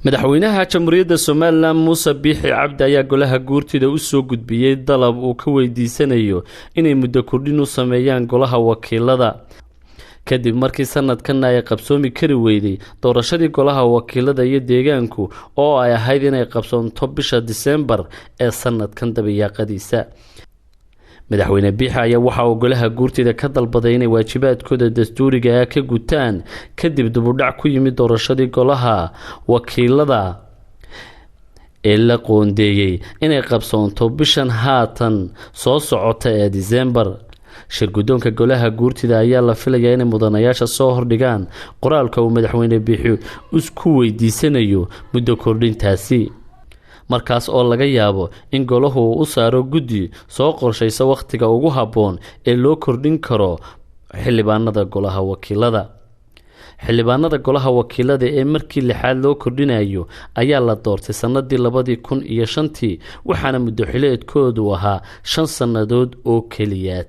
madaxweynaha jamhuuriyadda Soomaaliland Muuse Biixi Cabdi ayaa golaha guurtida u soo gudbiyay dalab uu ka weydiisanayo inay muddo kordhin u sameeyaan golaha wakiilada kadib markii sanadkan ay qabsoomi kari weyday doorashadii golaha wakiilada iyo deegaanku oo ay ahayd inay qabsoonto bisha December ee sanadkan dabayaaqadiisa. madaxweyne Biixi ayaa waxa uu golaha guurtida ka dalbaday inay waajibaadkooda dastuuriga ah ka gutaan kadib dib u dhac ku yimid doorashadii golaha wakiilada ee la qoondeeyay inay qabsoonto bishan haatan soo socota ee December. shirgudoonka golaha guurtida ayaa la filayaa inay mudanayaasha soo hordhigaan qoraalka uu madaxweyne Biixi isku weydiisanayo muddo kordhintaasi, markaas oo laga yaabo in golahu u saaro guddi soo qorshaysa waqtiga ugu habboon ee loo kordhin karo xildhibaanada golaha wakiilada. xildhibaanada golaha wakiilada ee markii lixaad loo kordhinayo ayaa la doortay sanadii 2005 waxaana muddo xileedkoodu ahaa 5 sanadood oo keliya.